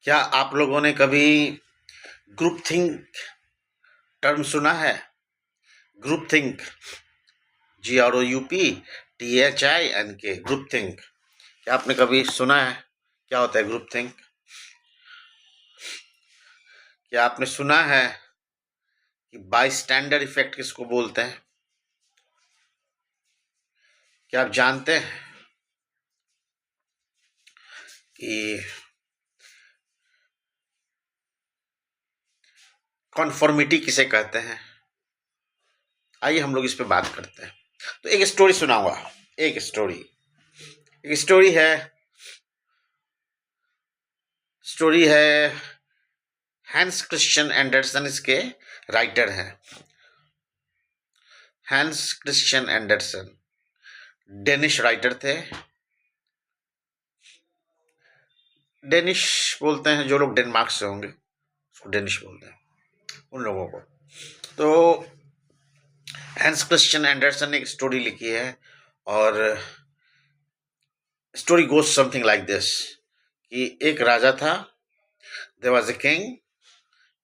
क्या आप लोगों ने कभी ग्रुप थिंक टर्म सुना है? Group think, GROUPTHINK, group think. क्या आपने कभी सुना है? क्या होता है ग्रुप थिंक? क्या आपने सुना है कि बाई स्टैंडर्ड इफेक्ट किसको बोलते हैं? क्या आप जानते हैं कि कॉन्फॉर्मिटी किसे कहते हैं? आइए हम लोग इस पे बात करते हैं। तो एक स्टोरी सुनाऊंगा। एक स्टोरी एक स्टोरी है। हैंस क्रिश्चियन एंडरसन इसके राइटर हैं। Hans Christian Anderson Danish writer थे। डेनिश बोलते हैं जो लोग डेनमार्क से होंगे, उसको डेनिश बोलते हैं उन लोगों को। तो हैंस क्रिश्चियन एंडरसन ने एक स्टोरी लिखी है और story goes something like this कि एक राजा था। There was a king,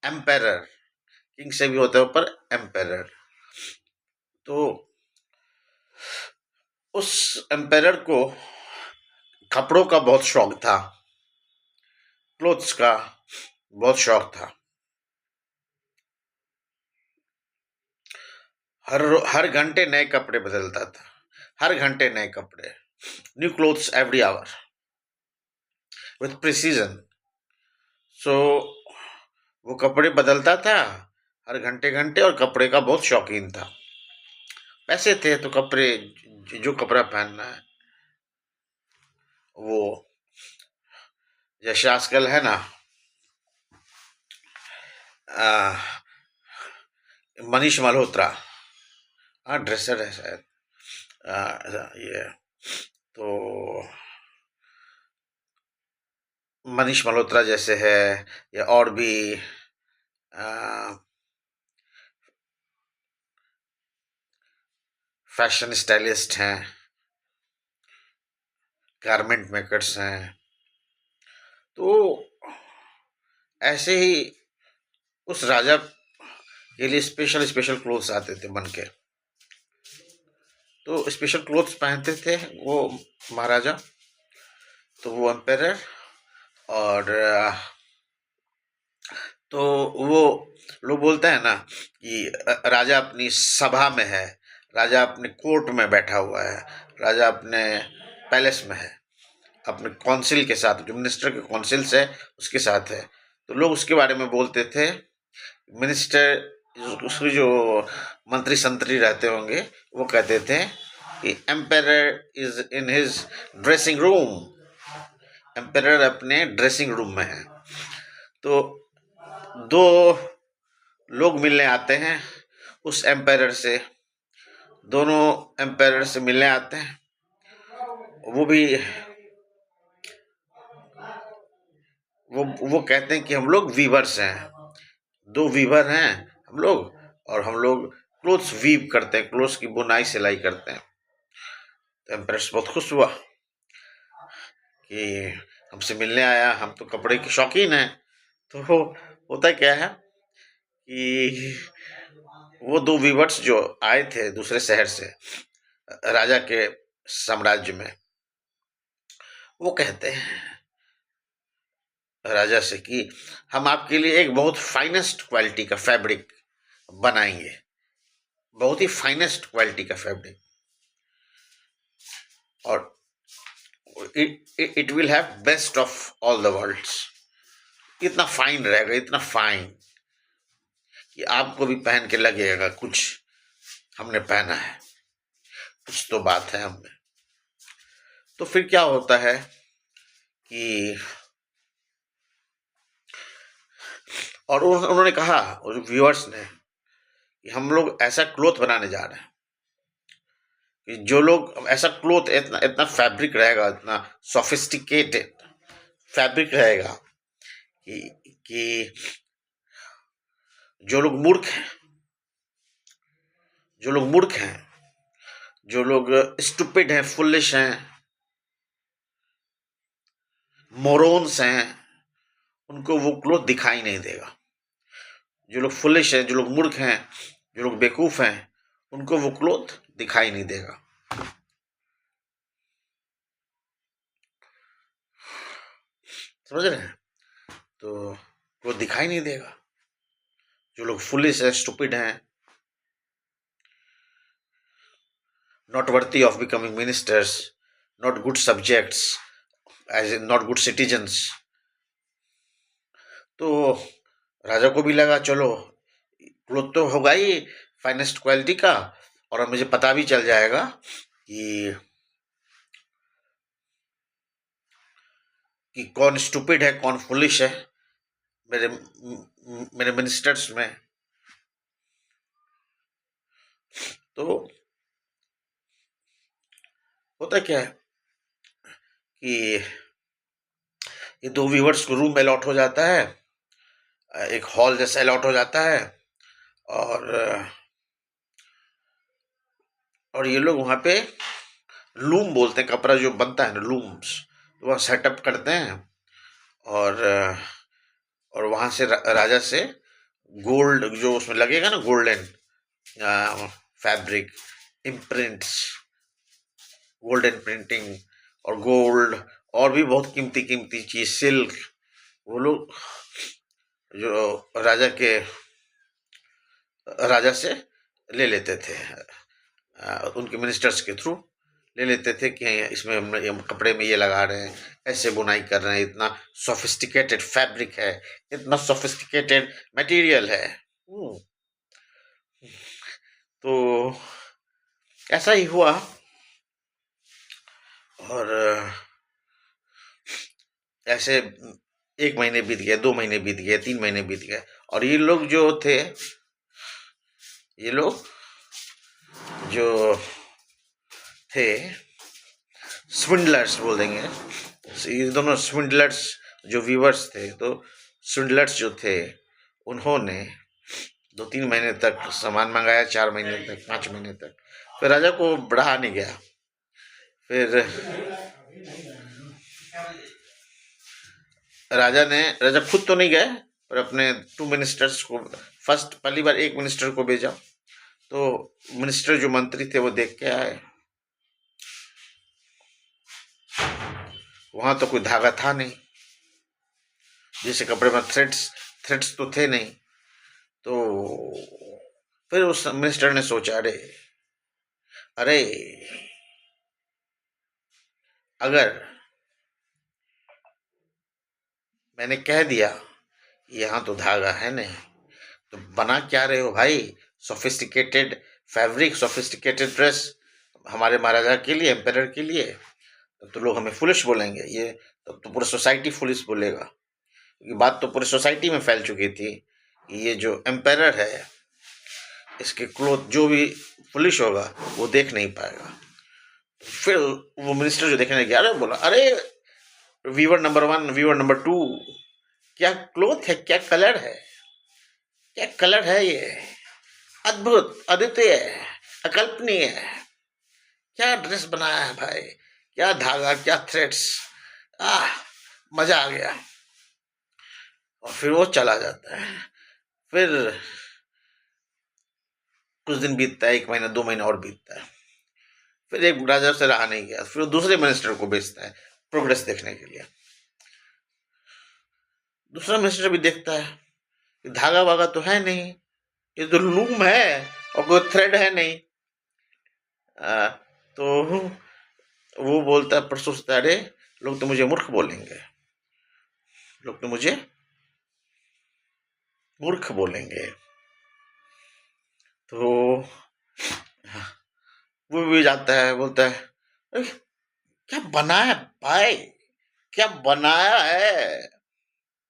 emperor. King से भी होता है ऊपर एम्पेरर। तो उस एम्पेरर को कपड़ों का बहुत शौक था, क्लोथ्स का बहुत शौक था। हर हर घंटे नए कपड़े बदलता था, हर घंटे नए कपड़े, new clothes every hour with precision. So वो कपड़े बदलता था हर घंटे घंटे और कपड़े का बहुत शौकीन था। पैसे थे तो कपड़े, जो कपड़ा पहनना है वो, जैसे आजकल है ना, मनीष मल्होत्रा, हाँ ड्रेसर है शायद, ये तो मनीष मल्होत्रा जैसे है या और भी फैशन स्टाइलिस्ट हैं, गारमेंट मेकर्स हैं। तो ऐसे ही उस राजा के लिए स्पेशल स्पेशल क्लोथ्स आते थे बन के। तो स्पेशल क्लोथ्स पहनते थे वो महाराजा। तो वो एम्पेरर और तो वो लोग बोलते हैं ना कि राजा अपनी सभा में है, राजा अपने कोर्ट में बैठा हुआ है, राजा अपने पैलेस में है, अपने काउंसिल के साथ, जो मिनिस्टर के काउंसिल्स है उसके साथ है। तो लोग उसके बारे में बोलते थे, मिनिस्टर उसके जो मंत्री संतरी रहते होंगे वो कहते थे कि emperor is in his dressing room, emperor अपने ड्रेसिंग रूम में है। तो दो लोग मिलने आते हैं उस एम्पायर से, दोनों एम्पायर से मिलने आते हैं। वो भी वो कहते हैं कि हम लोग वीवर्स हैं, दो वीवर हैं हम लोग, और हम लोग क्लोथ्स वीव करते हैं, क्लोथ्स की बुनाई सिलाई करते हैं। तो एम्पायर बहुत खुश हुआ कि हमसे मिलने आया, हम तो कपड़े के शौकीन हैं। तो होता क्या है कि वो दो वीवर्स जो आए थे दूसरे शहर से राजा के साम्राज्य में, वो कहते हैं राजा से कि हम आपके लिए एक बहुत फाइनेस्ट क्वालिटी का फैब्रिक बनाएंगे, बहुत ही फाइनेस्ट क्वालिटी का फैब्रिक, और it will have best of all the worlds. इतना फाइन रहेगा, इतना फाइन कि आपको भी पहन के लगेगा कुछ हमने पहना है, कुछ तो बात है हमें। तो फिर क्या होता है कि और उन्होंने कहा, व्यूअर्स ने, कि हम लोग ऐसा क्लोथ बनाने जा रहे हैं कि जो लोग ऐसा क्लोथ, इतना इतना फैब्रिक रहेगा, इतना सोफिस्टिकेटेड फैब्रिक रहेगा कि जो लोग मूर्ख हैं, जो लोग मूर्ख हैं, जो लोग स्टूपिड हैं, फुलिश हैं, मोरोन्स हैं, उनको वो क्लोथ दिखाई नहीं देगा। जो लोग फुलिश हैं, जो लोग मूर्ख हैं, जो लोग बेवकूफ हैं, उनको वो क्लोथ दिखाई नहीं देगा। समझ रहे हैं? तो क्लोथ दिखाई नहीं देगा। जो लोग फुलिश है, स्टूपिड हैं, not worthy of becoming ministers, not good subjects, as in not good citizens, तो राजा को भी लगा चलो क्लोथ तो होगा ही फाइनेस्ट क्वालिटी का, और मुझे पता भी चल जाएगा कि कौन स्टूपिड है, कौन फुलिश है मेरे मेरे मिनिस्टर्स में। तो होता क्या है कि ये दो व्यूवर्स को रूम अलॉट हो जाता है, एक हॉल जैसा अलॉट हो जाता है, और और ये लोग वहाँ पे लूम बोलते हैं, कपड़ा जो बनता है ना, लूम्स, तो वहाँ सेटअप करते हैं, और वहाँ से राजा से गोल्ड जो उसमें लगेगा ना, golden fabric, imprints, golden printing और गोल्ड, और भी बहुत कीमती कीमती चीज, सिल्क, वो लोग जो राजा से ले लेते थे, उनके मिनिस्टर्स के थ्रू ले लेते थे कि इसमें हम कपड़े में ये लगा रहे हैं, ऐसे बुनाई कर रहे हैं, इतना सोफिस्टिकेटेड फैब्रिक है, इतना सोफिस्टिकेटेड मटेरियल है। तो ऐसा ही हुआ, और ऐसे 1 महीने बीत गए, 2 महीने बीत गए, 3 महीने बीत गए, और ये लोग जो थे स्विंडलर्स बोल देंगे, ये दोनों स्विंडलर्स जो व्यूवर्स थे, तो स्विंडलर्स जो थे उन्होंने 2-3 महीने तक सामान मंगाया, 4 महीने तक, 5 महीने तक, फिर राजा को बढ़ा नहीं गया। फिर राजा खुद तो नहीं गए, पर अपने 2 मिनिस्टर्स को, फर्स्ट पहली बार एक मिनिस्टर को भेजा, तो मिनिस्टर जो मंत्री थे वो देख के आए, वहां तो कोई धागा था नहीं, जैसे कपड़े में थ्रेड्स तो थे नहीं। तो फिर उस मिनिस्टर ने सोचा, अरे अगर मैंने कह दिया यहाँ तो धागा है नहीं, तो बना क्या रहे हो भाई, सोफिस्टिकेटेड फैब्रिक, सोफिस्टिकेटेड ड्रेस हमारे महाराजा के लिए, एम्पायर के लिए, तब तो लोग हमें फुलिश बोलेंगे, ये तब तो पूरा सोसाइटी फुलिश बोलेगा, क्योंकि बात तो पूरी सोसाइटी में फैल चुकी थी कि ये जो एम्पायर है, इसके क्लोथ जो भी फुलिश होगा वो देख नहीं पाएगा। फिर वो मिनिस्टर जो देखने गया, अरे बोला, अरे व्यूअर नंबर 1, व्यूअर नंबर 2, क्या क्लोथ है, क्या कलर है, क्या कलर है ये, अद्भुत, अद्वितीय, अकल्पनीय, क्या ड्रेस बनाया है भाई, क्या धागा, क्या थ्रेड्स, मजा आ गया। और फिर वो चला जाता है। फिर कुछ दिन बीतता है, 1 महीना, 2 महीना और बीतता है, फिर एक राजा से रहा नहीं गया, फिर वो दूसरे मिनिस्टर को भेजता है प्रोग्रेस देखने के लिए। दूसरा मिनिस्टर भी देखता है कि धागा वागा तो है नहीं, ये तो लूम है और कोई थ्रेड है नहीं। तो वो बोलता है, पर सोचता है, अरे लोग तो मुझे मूर्ख बोलेंगे, लोग तो मुझे मूर्ख बोलेंगे। तो वो भी जाता है, बोलता है, "अरे, क्या बनाया भाई, क्या बनाया है,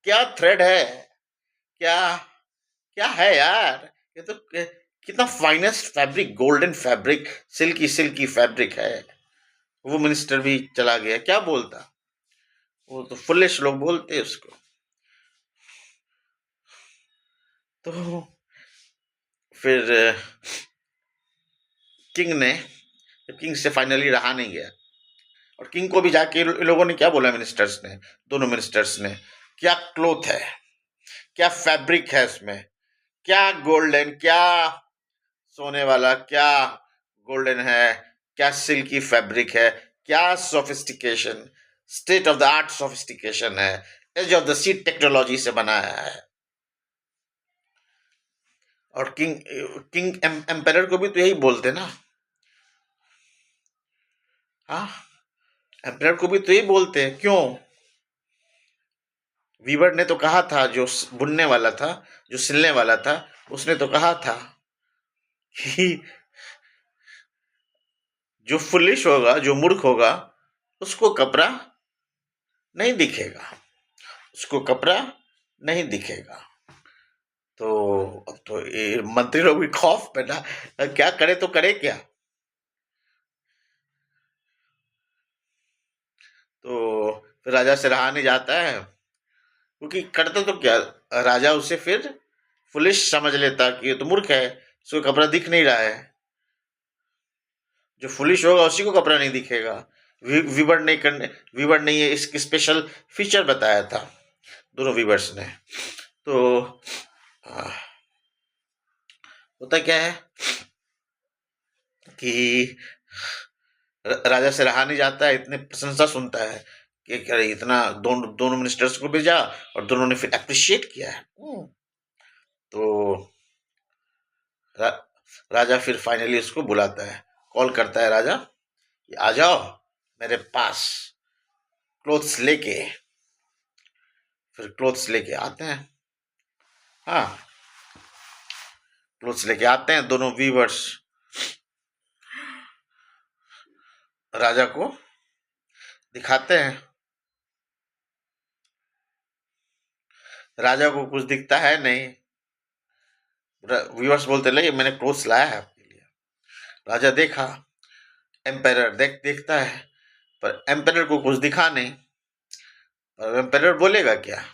क्या थ्रेड है, क्या क्या है यार, ये तो कितना finest fabric, golden fabric, silky silky fabric है।" वो मिनिस्टर भी चला गया, क्या बोलता, वो तो फुलिश लोग बोलते हैं उसको। तो फिर किंग से फाइनली रहा नहीं गया, और किंग को भी जाके इन लोगों ने क्या बोला, मिनिस्टर्स ने, दोनों मिनिस्टर्स ने, क्या क्लोथ है, क्या फैब्रिक है इसमें, क्या गोल्डन, क्या सोने वाला, क्या गोल्डन है, क्या सिल्की फैब्रिक है, क्या sophistication, state of the art sophistication है, edge of the seat technology से बनाया है। और किंग किंग एम्पेरर को भी तो यही बोलते ना। हाँ, एम्पेरर को भी तो यही बोलते हैं। क्यों? वीवर ने तो कहा था, जो बुनने वाला था, जो सिलने वाला था, उसने तो कहा था कि जो फुलिश होगा, जो मूर्ख होगा, उसको कपड़ा नहीं दिखेगा, उसको कपड़ा नहीं दिखेगा। तो अब तो ये मंत्री लोग भी खौफ में ना, क्या करे तो करे क्या। तो फिर राजा सिरहाने जाता है, क्योंकि करता तो क्या, राजा उसे फिर फुलिश समझ लेता कि ये तो मूर्ख है, इसको कपड़ा दिख नहीं रहा है। जो फुलिश होगा उसी को कपड़ा नहीं दिखेगा। वीवर ने ये इसकी स्पेशल फीचर बताया था, दोनों वीवर्स ने। तो आ, होता क्या है कि राजा से रहा नहीं जाता है, इतने प्रशंसा सुनता है कि अरे इतना, दोनों दोनों मिनिस्टर्स को भेजा और दोनों ने फिर अप्रिशिएट किया है। तो रा, राजा फिर फाइनली उसको बुलाता है, कॉल करता है राजा कि आ जाओ मेरे पास, क्लोथ्स लेके। फिर क्लोथ्स लेके आते हैं। हाँ, क्लोथ्स लेके आते हैं दोनों वीवर्स, राजा को दिखाते हैं। राजा को कुछ दिखता है नहीं। व्यूअर्स बोलते लगे मैंने क्लोथ्स लाया है आपके लिए। राजा देखा, एम्पेरर देखता है, पर एम्पेरर को कुछ दिखा नहीं। और एम्पेरर बोलेगा क्या?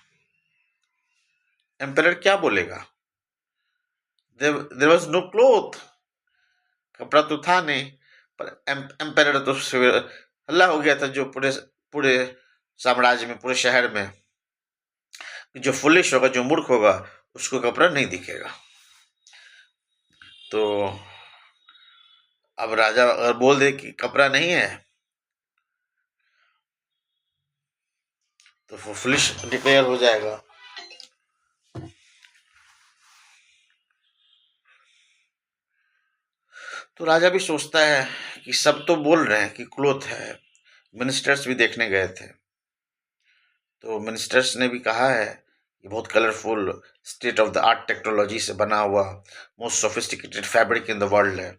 एम्पेरर क्या बोलेगा? देयर वाज नो क्लोथ, कपड़ा तो था नहीं। पर एम्पेरर तो हल्ला हो गया था, जो पूरे पूरे साम्राज्य में, पूरे शहर में, जो फुलिश होगा, जो मूर्ख होगा, उसको कपड़ा नहीं दिखेगा। तो अब राजा अगर बोल दे कि कपड़ा नहीं है, तो फुलिश डिक्लेयर हो जाएगा। तो राजा भी सोचता है कि सब तो बोल रहे हैं कि क्लोथ है, मिनिस्टर्स भी देखने गए थे, तो मिनिस्टर्स ने भी कहा है कि बहुत colourful, state of the art technology से बना हुआ most sophisticated fabric in the world है।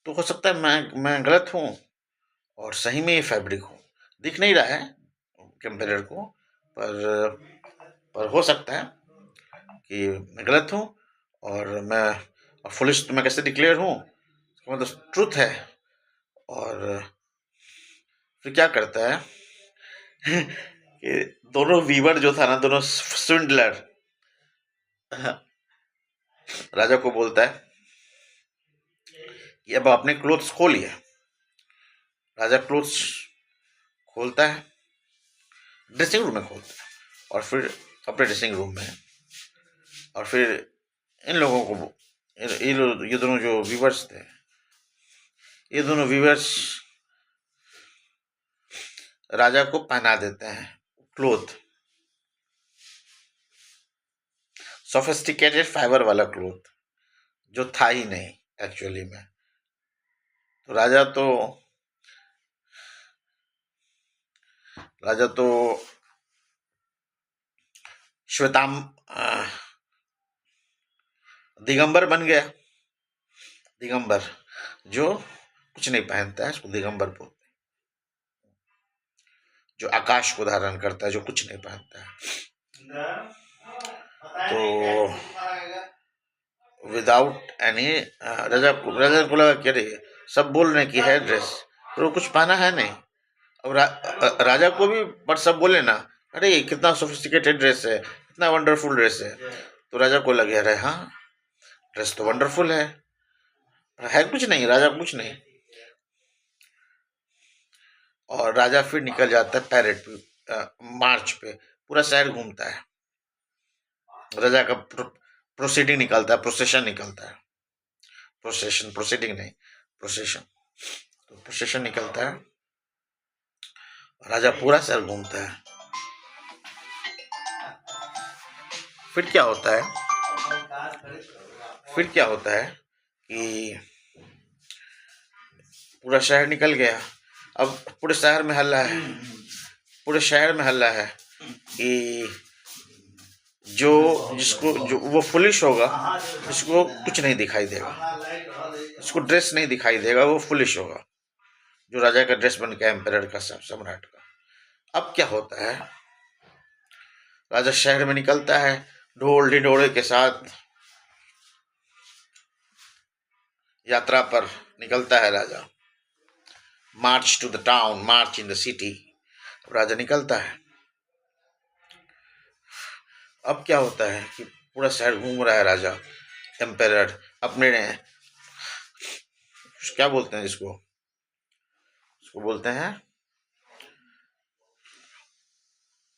तो हो सकता है मैं गलत हूँ और सही में ये फैब्रिक हो, दिख नहीं रहा है कंपेरर को, पर हो सकता है कि मैं गलत हूँ, और मैं फुलिश तो मैं कैसे डिक्लेयर हूँ, मतलब ट्रुथ है। और फिर क्या करता है कि दोनों वीवर जो था ना, दोनों स्विंडलर, राजा को बोलता है कि अब आपने क्लोथ्स खोलिए। राजा क्लोथ्स खोलता है, ड्रेसिंग रूम में खोलता है, और फिर अपने ड्रेसिंग रूम में, और फिर इन लोगों को, ये दोनों जो वीवर्स थे, ये दोनों वीवर्स राजा को पहना देते हैं क्लोथ, सोफिस्टिकेटेड फाइबर वाला क्लोथ, जो था ही नहीं एक्चुअली में। तो राजा तो श्वेताम दिगंबर बन गया। दिगंबर, जो कुछ नहीं पहनता है, उसको दिगंबर बोलते हैं। जो आकाश को धारण करता है, जो कुछ नहीं पहनता है। तो विदाउट एनी, राजा को लगा कि अरे सब बोल रहे हैं कि है ड्रेस, पर वो कुछ पहना है नहीं। अब राजा को भी, पर सब बोले ना, अरे कितना सोफिस्टिकेटेड ड्रेस है, कितना वंडरफुल ड्रेस है। तो राजा को लगे अरे हाँ, ड्रेस तो वंडरफुल है कुछ नहीं, राजा कुछ नहीं। और राजा फिर निकल जाता है पैरेड पे, मार्च पे, पूरा शहर घूमता है, राजा का प्रोसीडिंग निकलता है, प्रोसेशन निकलता है, प्रोसेशन, प्रोसीडिंग नहीं, प्रोसेशन, तो प्रोसेशन निकलता है, राजा पूरा शहर घूमता है। फिर क्या होता है, फिर क्या होता है कि पूरा शहर निकल गया। अब पूरे शहर में हल्ला है, पूरे शहर में हल्ला है कि जो वो फुलिश होगा, जिसको कुछ नहीं दिखाई देगा, जिसको ड्रेस नहीं दिखाई देगा, वो फुलिश होगा, जो राजा का ड्रेस बन के एम्परर का, सम्राट का। अब क्या होता है, राजा शहर में निकलता है, ढोल ढिढोरे के साथ यात्रा पर निकलता है राजा। March to the town, march in the city, राजा निकलता है। अब क्या होता है कि पूरा शहर घूम रहा है राजा, एम्परर अपने, क्या बोलते हैं जिसको, उसको बोलते हैं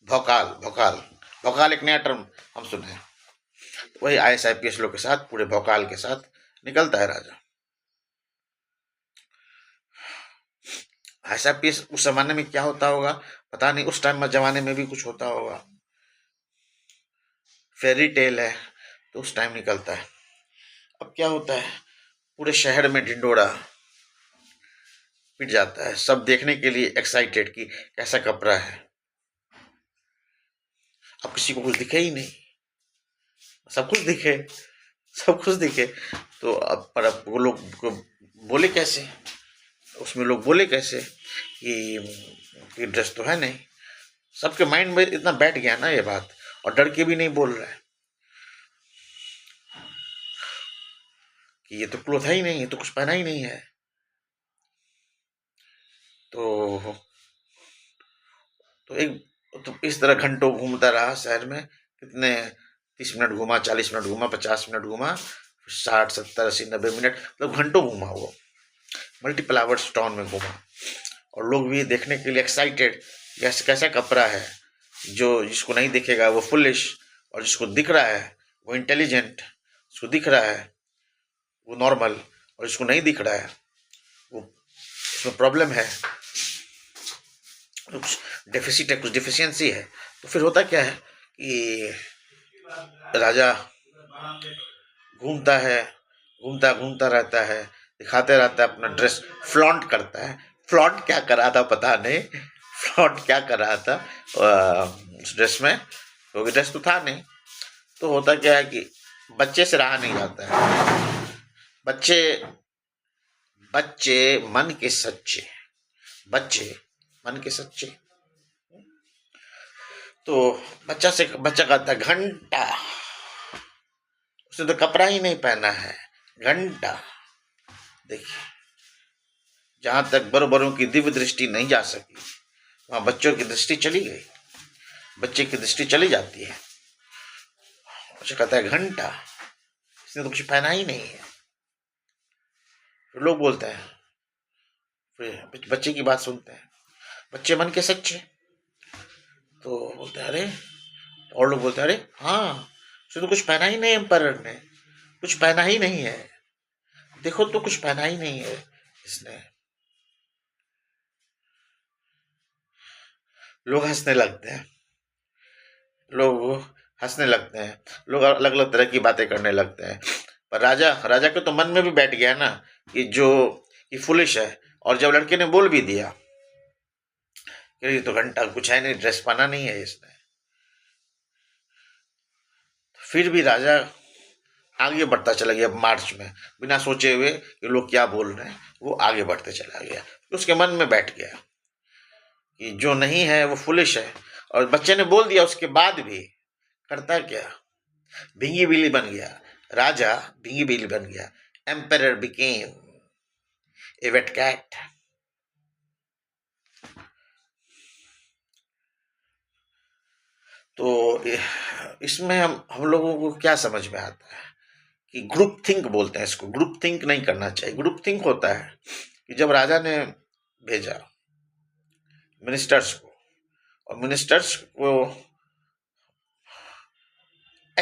भौकाल, भौकाल, भौकाल एक नया टर्म हम सुने हैं। वही IAS लोग के साथ, पूरे भौकाल के साथ निकलता है राजा। IAS उस जमाने में क्या होता होगा पता नहीं, उस टाइम में जमाने में भी कुछ होता होगा, फेरी टेल है, तो उस टाइम निकलता है। अब क्या होता है, पूरे शहर में ढिंडोरा पिट जाता है, सब देखने के लिए एक्साइटेड कि कैसा कपड़ा है। अब किसी को कुछ दिखे ही नहीं, सब कुछ दिखे, सब कुछ दिखे, तो अब पर अब वो लोग बोले कैसे, उसमें लोग बोले कैसे कि ड्रेस तो है नहीं। सबके माइंड में इतना बैठ गया ना ये बात, और डर के भी नहीं बोल रहा है कि ये तो क्लोथ है ही नहीं, ये तो कुछ पहना ही नहीं है। तो इस तरह घंटों घूमता रहा शहर में, कितने 30 मिनट घूमा, 40 मिनट घूमा, 50 मिनट घूमा, 60 70 80 90 मिनट, मतलब घंटों घूमा, वो मल्टीपल आवर्स टाउन में घूमा। और लोग भी देखने के लिए एक्साइटेड, कैसा कैसा कपड़ा है, जो जिसको नहीं दिखेगा वो फुलिश, और जिसको दिख रहा है वो इंटेलिजेंट, जिसको दिख रहा है वो नॉर्मल, और जिसको नहीं दिख रहा है वो, उसमें प्रॉब्लम है, कुछ डेफिसिट है, कुछ डिफिशियंसी है। तो फिर होता क्या है कि राजा घूमता है, घूमता घूमता रहता है, दिखाते रहता है अपना ड्रेस, फ्लॉन्ट करता है। फ्लॉन्ट क्या कर रहा था पता नहीं, फ्लॉन्ट क्या कर रहा था उस ड्रेस में, क्योंकि ड्रेस तो था नहीं। तो होता क्या है कि बच्चे से रहा नहीं जाता है, बच्चे बच्चे मन के सच्चे, बच्चे मन के सच्चे। तो बच्चा कहता है घंटा, उसने तो कपड़ा ही नहीं पहना है, घंटा। देखिए, जहां तक बड़ों बड़ों की दिव्य दृष्टि नहीं जा सकी, वहां बच्चों की दृष्टि चली गई, बच्चे की दृष्टि चली जाती है। बच्चा कहता है घंटा, इसने तो कुछ पहना ही नहीं है। फिर लोग बोलते हैं, फिर बच्चे की बात सुनते हैं, बच्चे मन के सच्चे, तो बोलते हैं अरे, और लोग बोलते हैं अरे हाँ, उसने तो कुछ पहना ही नहीं, एम्परर ने कुछ पहना ही नहीं है, देखो तो कुछ पहना ही नहीं है इसने। लोग हंसने लगते हैं, लोग हंसने लगते हैं, लोग अलग अलग तरह की बातें करने लगते हैं। पर राजा राजा के तो मन में भी बैठ गया ना कि जो कि फुलिश है। और जब लड़के ने बोल भी दिया कि ये तो घंटा कुछ है नहीं, ड्रेस पहना नहीं है इसने, फिर भी राजा आगे बढ़ता चला गया मार्च में, बिना सोचे हुए कि लोग क्या बोल रहे हैं, वो आगे बढ़ते चला गया। उसके मन में बैठ गया कि जो नहीं है वो फुलिश है। और बच्चे ने बोल दिया, उसके बाद भी करता क्या, भींगी बिल्ली बन गया राजा, भींगी बिल्ली बन गया। Emperor became a wet cat. तो इसमें हम लोगों को क्या समझ में आता है कि ग्रुप थिंक बोलते हैं इसको, ग्रुप थिंक नहीं करना चाहिए। ग्रुप थिंक होता है कि जब राजा ने भेजा मिनिस्टर्स को, और मिनिस्टर्स को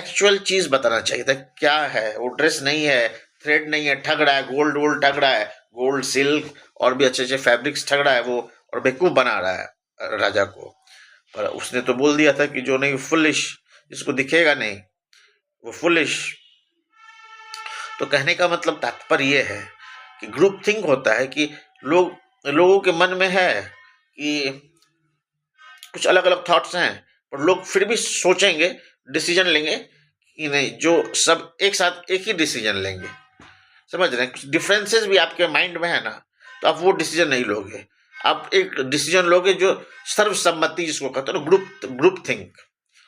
एक्चुअल चीज बताना चाहिए था, क्या है वो ड्रेस नहीं है, थ्रेड नहीं है, ठग रहा है, गोल्ड वोल्ड ठग रहा है, गोल्ड सिल्क और भी अच्छे अच्छे फैब्रिक्स ठग रहा है वो, और बेवकूफ बना रहा है राजा को। पर उसने तो बोल दिया था कि जो नहीं फुलिश, जिसको दिखेगा नहीं वो फुलिश। तो कहने का मतलब तात्पर्य ये है कि ग्रुप थिंक होता है कि लोगों के मन में है कि कुछ अलग अलग थॉट्स हैं, पर लोग फिर भी सोचेंगे, डिसीजन लेंगे कि नहीं, जो सब एक साथ एक ही डिसीजन लेंगे। समझ रहे हैं, कुछ डिफरेंसेस भी आपके माइंड में है ना, तो आप वो डिसीजन नहीं लोगे। आप एक डिसीजन लोगे जो सर्वसम्मति जिसको कहते हैं ना, ग्रुप थिंक।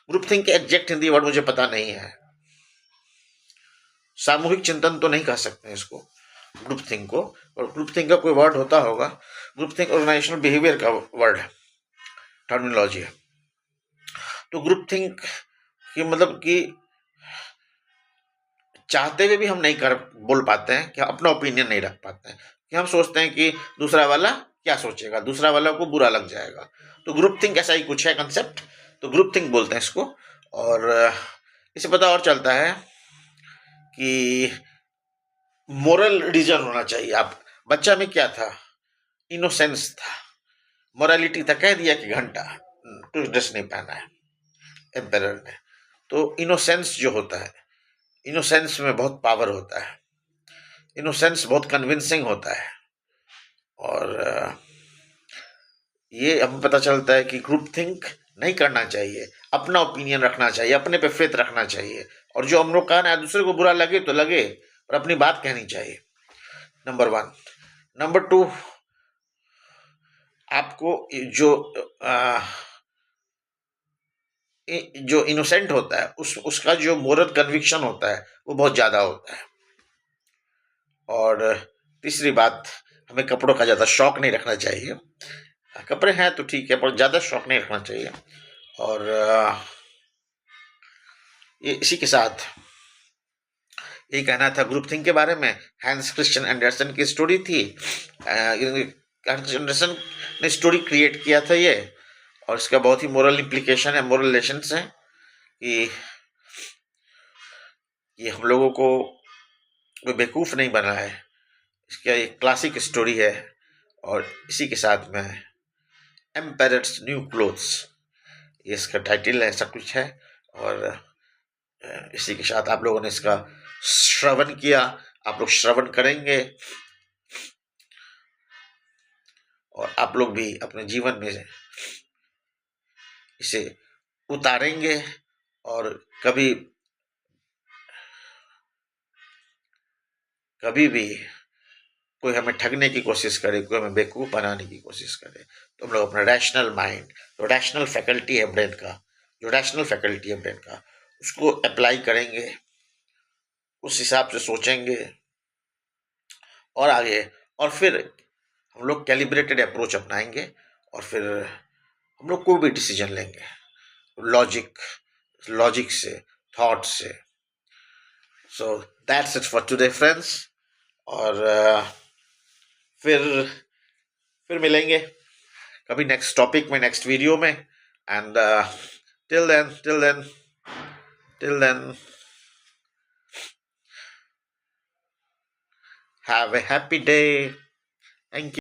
ग्रुप थिंक के एग्जैक्ट हिंदी वर्ड मुझे पता नहीं है, सामूहिक चिंतन तो नहीं कह सकते हैं इसको, ग्रुप थिंक को। और ग्रुप थिंक का कोई वर्ड होता होगा, ग्रुप थिंक ऑर्गेनाइजेशनल बिहेवियर का वर्ड है, टर्मिनोलॉजी है। तो ग्रुप थिंक की मतलब कि चाहते हुए भी हम नहीं कर बोल पाते हैं कि अपना ओपिनियन नहीं रख पाते हैं, कि हम सोचते हैं कि दूसरा वाला क्या सोचेगा, दूसरा वाला को बुरा लग जाएगा। तो ग्रुप थिंक ऐसा ही कुछ है कंसेप्ट, तो ग्रुप थिंक बोलते हैं इसको। और इससे पता और चलता है कि मोरल रीजन होना चाहिए। आप बच्चा में क्या था, इनोसेंस था, मोरालिटी था, कह दिया कि घंटा तो ड्रेस नहीं पहना है एम्पेरर ने। तो इनोसेंस जो होता है, इनोसेंस में बहुत पावर होता है, इनोसेंस बहुत कन्विंसिंग होता है। और ये हमें पता चलता है कि ग्रुप थिंक नहीं करना चाहिए, अपना ओपिनियन रखना चाहिए, अपने पे फेथ रखना चाहिए। और जो हम लोग कह रहे हैं दूसरे को बुरा लगे तो लगे, पर अपनी बात कहनी चाहिए, नंबर वन। नंबर टू, आपको आ, जो इनोसेंट होता है उसका जो मोरल कन्विक्शन होता है वो बहुत ज़्यादा होता है। और तीसरी बात, हमें कपड़ों का ज़्यादा शौक नहीं रखना चाहिए। कपड़े हैं तो ठीक है, पर ज़्यादा शौक नहीं रखना चाहिए। और ये इसी के साथ यही कहना था ग्रुप थिंक के बारे में। हैंस क्रिश्चियन एंडरसन की स्टोरी थी, हैंस एंडरसन ने स्टोरी क्रिएट किया था ये, और इसका बहुत ही मोरल इम्प्लीकेशन है, मोरल लेसन्स हैं कि ये हम लोगों को कोई बेवकूफ़ नहीं बना है। इसका एक क्लासिक स्टोरी है। और इसी के साथ में एम्पेरर्स न्यू क्लोथ्स, ये इसका टाइटल है, ऐसा कुछ है। और इसी के साथ आप लोगों ने इसका श्रवण किया, आप लोग श्रवण करेंगे और आप लोग भी अपने जीवन में इसे उतारेंगे। और कभी कभी भी कोई हमें ठगने की कोशिश करे, कोई हमें बेवकूफ़ बनाने की कोशिश करे, तो हम लोग अपना रैशनल माइंड, जो रैशनल फैकल्टी है ब्रेन का, जो रैशनल फैकल्टी है ब्रेन का, उसको अप्लाई करेंगे, उस हिसाब से सोचेंगे और आगे। और फिर हम लोग कैलिब्रेटेड अप्रोच अपनाएंगे और फिर हम लोग कोई भी डिसीजन लेंगे लॉजिक लॉजिक से, थॉट से। So that's it for today friends. और फिर मिलेंगे कभी नेक्स्ट टॉपिक में, नेक्स्ट वीडियो में। And till then have a happy day. Thank you.